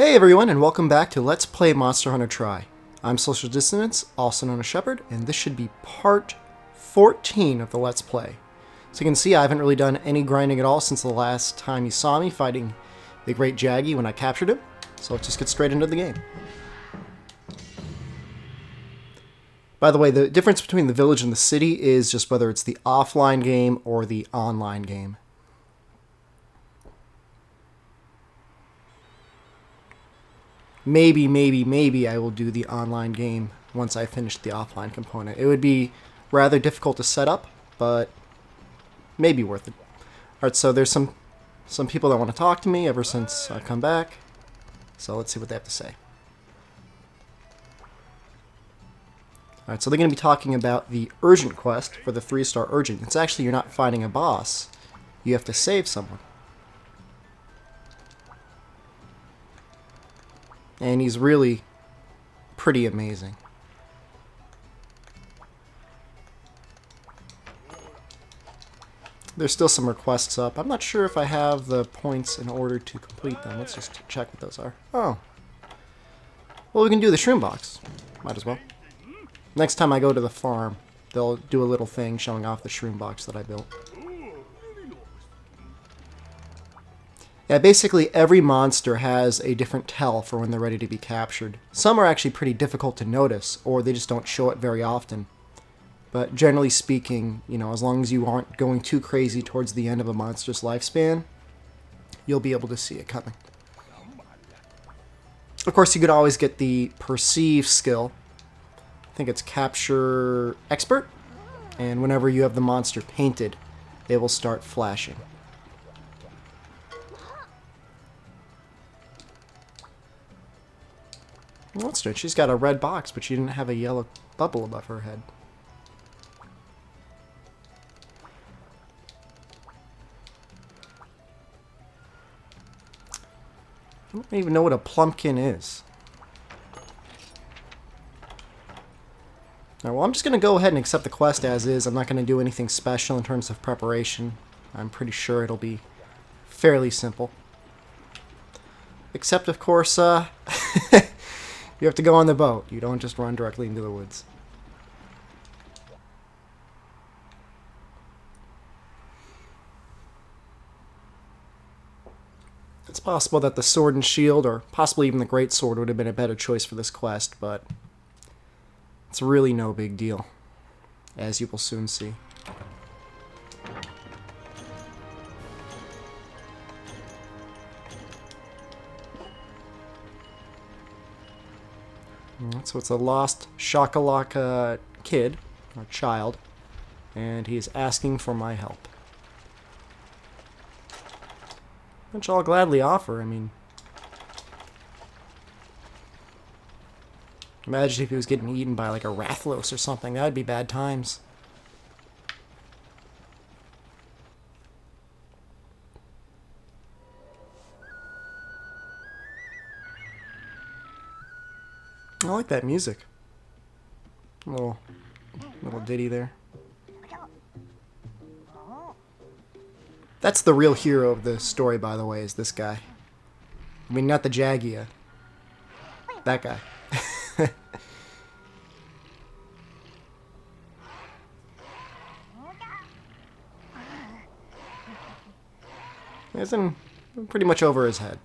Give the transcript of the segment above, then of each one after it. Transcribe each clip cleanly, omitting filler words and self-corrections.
Hey everyone, and welcome back to Let's Play Monster Hunter Tri. I'm Social Dissonance, also known as Shepard, and this should be part 14 of the Let's Play. So you can see I haven't really done any grinding at all since the last time you saw me fighting the Great Jaggy when I captured him. So let's just get straight into the game. By the way, the difference between the village and the city is just whether it's the offline game or the online game. Maybe I will do the online game once I finish the offline component. It would be rather difficult to set up, but maybe worth it. Alright, so there's some people that want to talk to me ever since I've come back. So let's see what they have to say. Alright, so they're going to be talking about the urgent quest for the 3-star urgent. It's actually you're not fighting a boss. You have to save someone. And he's really pretty amazing. There's still some requests up. I'm not sure if I have the points in order to complete them. Let's just check what those are. Oh. Well, we can do the shroom box. Might as well. Next time I go to the farm, they'll do a little thing showing off the shroom box that I built. Yeah, basically every monster has a different tell for when they're ready to be captured. Some are actually pretty difficult to notice, or they just don't show it very often. But generally speaking, you know, as long as you aren't going too crazy towards the end of a monster's lifespan, you'll be able to see it coming. Of course, you could always get the perceive skill. I think it's capture expert, and whenever you have the monster painted, they will start flashing. Well, that's strange. She's got a red box, but she didn't have a yellow bubble above her head. I don't even know what a plumpkin is. Alright, well, I'm just going to go ahead and accept the quest as is. I'm not going to do anything special in terms of preparation. I'm pretty sure it'll be fairly simple. Except, of course, you have to go on the boat. You don't just run directly into the woods. It's possible that the sword and shield, or possibly even the great sword, would have been a better choice for this quest, but it's really no big deal, as you will soon see. So it's a lost Shakalaka kid, or child, and he's asking for my help. Which I'll gladly offer. I mean, imagine if he was getting eaten by like a Rathlos or something. That would be bad times. I like that music. Little ditty there. That's the real hero of the story, by the way, is this guy. I mean, not the Jagia. That guy. He's in pretty much over his head.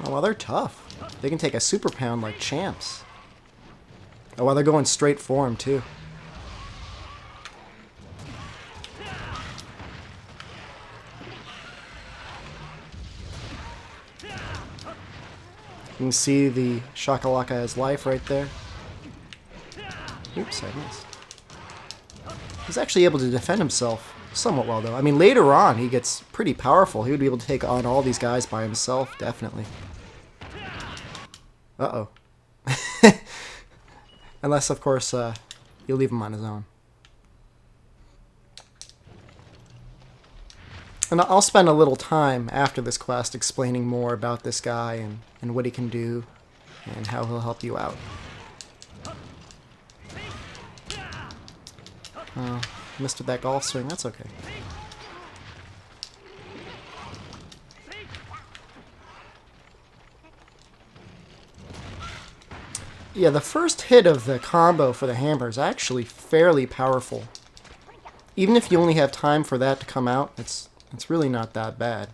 Oh, well, they're tough. They can take a super pound like champs. Oh, well, they're going straight for him, too. You can see the Shakalaka has life right there. Oops, I missed. He's actually able to defend himself somewhat well, though. I mean, later on, he gets pretty powerful. He would be able to take on all these guys by himself, definitely. Uh-oh. Unless, of course, you leave him on his own. And I'll spend a little time after this quest explaining more about this guy and what he can do and how he'll help you out. Oh, missed with that golf swing. That's okay. Yeah, the first hit of the combo for the hammer is actually fairly powerful. Even if you only have time for that to come out, it's really not that bad.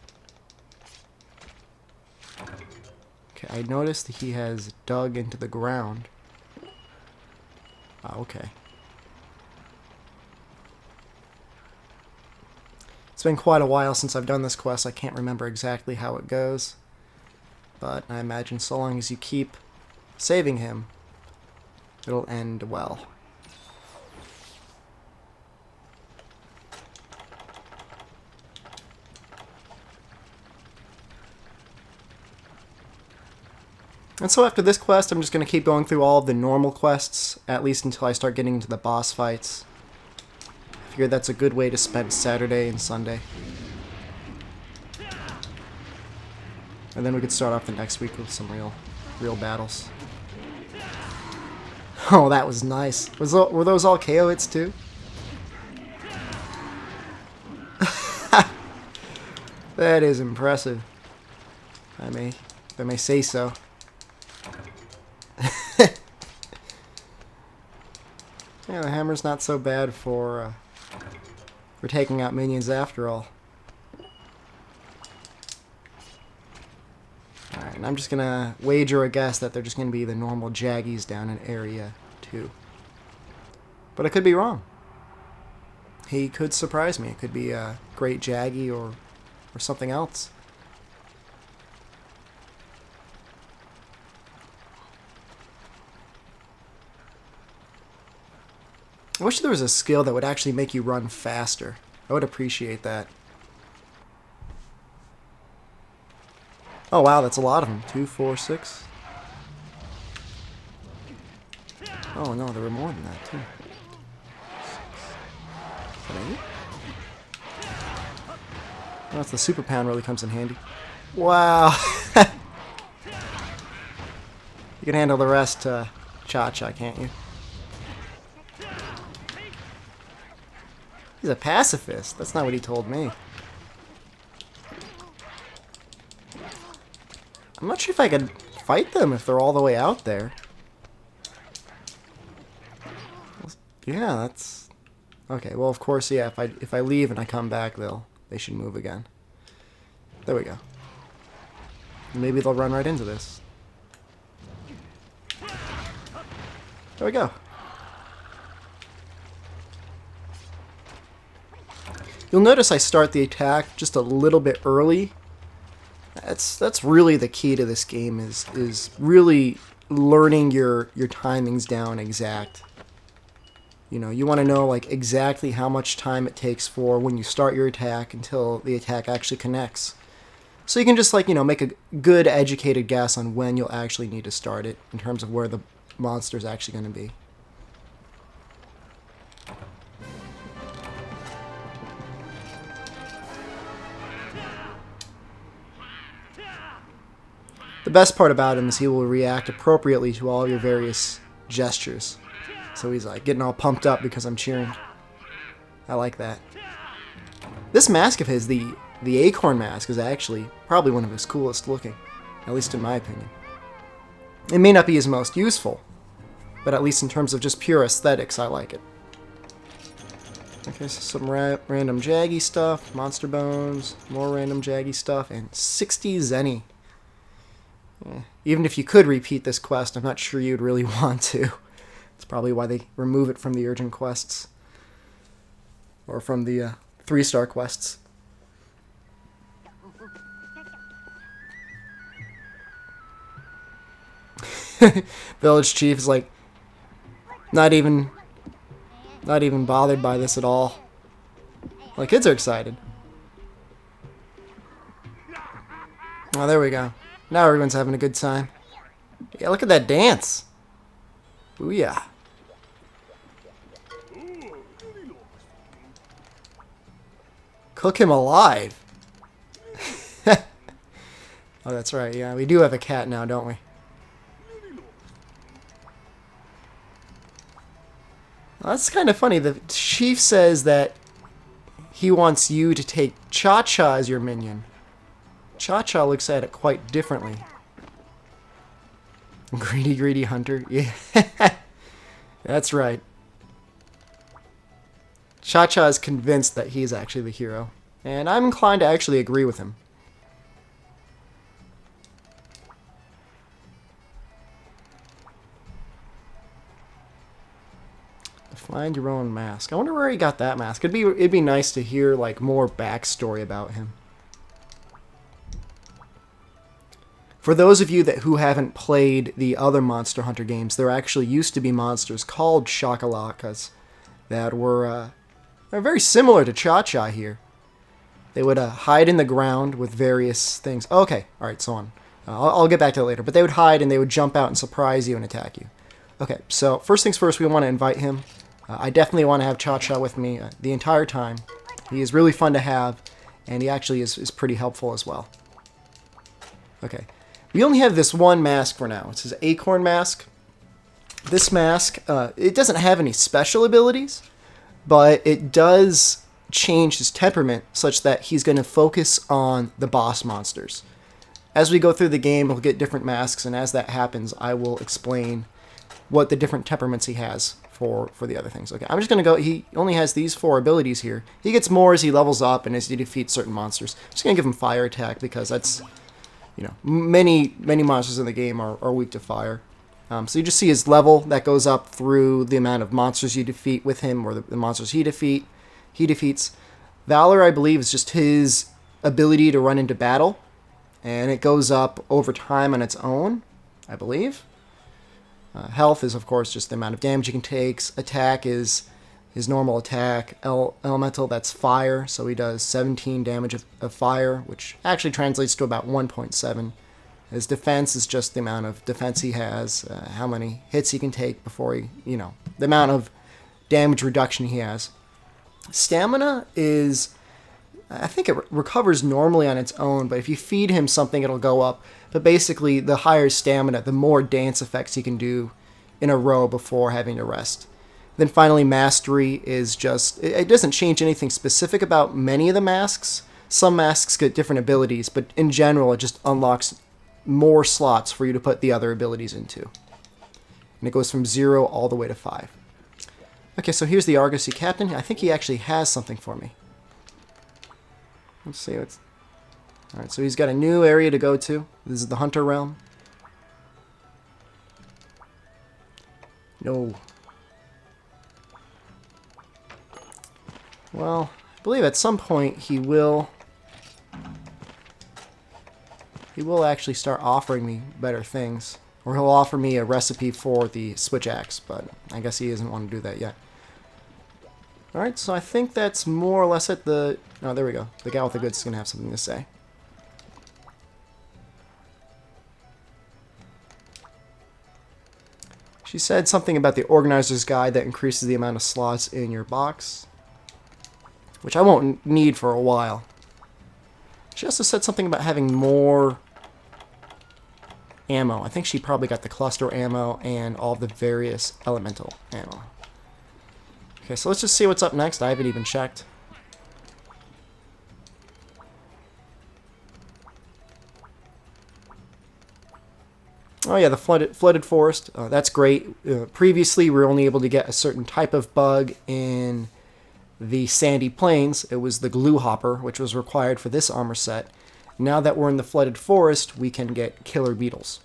Okay, I noticed that he has dug into the ground. Oh, okay. It's been quite a while since I've done this quest. I can't remember exactly how it goes. But I imagine so long as you keep saving him, it'll end well. And so after this quest, I'm just going to keep going through all of the normal quests, at least until I start getting into the boss fights. I figure that's a good way to spend Saturday and Sunday. And then we could start off the next week with some real battles. Oh, that was nice. Were those all KO hits too? That is impressive. If I may say so. Yeah, the hammer's not so bad for taking out minions after all. Alright, and I'm just gonna wager a guess that they're just gonna be the normal Jaggies down in Area 2. But I could be wrong. He could surprise me. It could be a great Jaggy or something else. I wish there was a skill that would actually make you run faster. I would appreciate that. Oh wow, that's a lot of them. 2, 4, 6. Oh no, there were more than that too. 6, 7, 8. Oh, that's the super pound really comes in handy. Wow. You can handle the rest, Chacha, can't you? He's a pacifist. That's not what he told me. I'm not sure if I could fight them if they're all the way out there. Yeah, that's... Okay, well, of course, yeah, if I leave and I come back, they should move again. There we go. Maybe they'll run right into this. There we go. You'll notice I start the attack just a little bit early. That's really the key to this game is really learning your timings down exact. You know, you want to know like exactly how much time it takes for when you start your attack until the attack actually connects. So you can just like, you know, make a good educated guess on when you'll actually need to start it in terms of where the monster's actually going to be. The best part about him is he will react appropriately to all of your various gestures. So he's like getting all pumped up because I'm cheering. I like that. This mask of his, the acorn mask, is actually probably one of his coolest looking, at least in my opinion. It may not be his most useful, but at least in terms of just pure aesthetics, I like it. Okay, so some random Jaggy stuff, monster bones, more random Jaggy stuff, and 60 Zenny. Even if you could repeat this quest, I'm not sure you'd really want to. That's probably why they remove it from the urgent quests. Or from the 3-star quests. Village Chief is like not even bothered by this at all. Like, kids are excited. Oh, there we go. Now everyone's having a good time. Yeah, look at that dance. Booyah. Cook him alive. Oh, that's right. Yeah, we do have a cat now, don't we? That's kind of funny. The chief says that he wants you to take Chacha as your minion. Chacha looks at it quite differently. Greedy, greedy hunter. Yeah, that's right. Chacha is convinced that he's actually the hero. And I'm inclined to actually agree with him. Find your own mask. I wonder where he got that mask. It'd be nice to hear like more backstory about him. For those of you who haven't played the other Monster Hunter games, there actually used to be monsters called Shakalakas that were very similar to Chacha here. They would hide in the ground with various things. Okay, alright, so on. I'll get back to that later. But they would hide and they would jump out and surprise you and attack you. Okay, so first things first, we want to invite him. I definitely want to have Chacha with me the entire time. He is really fun to have, and he actually is pretty helpful as well. Okay, we only have this one mask for now. It's his acorn mask. This mask, it doesn't have any special abilities, but it does change his temperament such that he's going to focus on the boss monsters. As we go through the game, we'll get different masks, and as that happens, I will explain what the different temperaments he has for the other things. Okay, I'm just going to go. He only has these 4 abilities here. He gets more as he levels up and as he defeats certain monsters. I'm just going to give him fire attack because that's, you know, many monsters in the game are weak to fire. So you just see his level that goes up through the amount of monsters you defeat with him or the monsters he defeats. Valor, I believe, is just his ability to run into battle, and it goes up over time on its own, I believe. Health is, of course, just the amount of damage he can take. Attack is his normal attack. Elemental, that's fire, so he does 17 damage of fire, which actually translates to about 1.7. His defense is just the amount of defense he has, how many hits he can take before he, you know, the amount of damage reduction he has. Stamina is, I think it recovers normally on its own, but if you feed him something, it'll go up. But basically, the higher stamina, the more dance effects he can do in a row before having to rest. Then finally, mastery is just, it doesn't change anything specific about many of the masks. Some masks get different abilities, but in general, it just unlocks more slots for you to put the other abilities into. And it goes from 0 all the way to 5. Okay, so here's the Argosy captain. I think he actually has something for me. Let's see what's... Alright, so he's got a new area to go to. This is the Hunter Realm. No. Well, I believe at some point he will actually start offering me better things. Or he'll offer me a recipe for the switch axe, but I guess he doesn't want to do that yet. Alright, so I think that's more or less at the... Oh, there we go. The guy with the goods is going to have something to say. She said something about the organizer's guide that increases the amount of slots in your box, which I won't need for a while. She also said something about having more ammo. I think she probably got the cluster ammo and all the various elemental ammo. Okay, so let's just see what's up next. I haven't even checked. Oh yeah, the flooded forest. That's great. Previously, we were only able to get a certain type of bug in the sandy plains. It was the glue hopper, which was required for this armor set. Now that we're in the flooded forest, we can get killer beetles.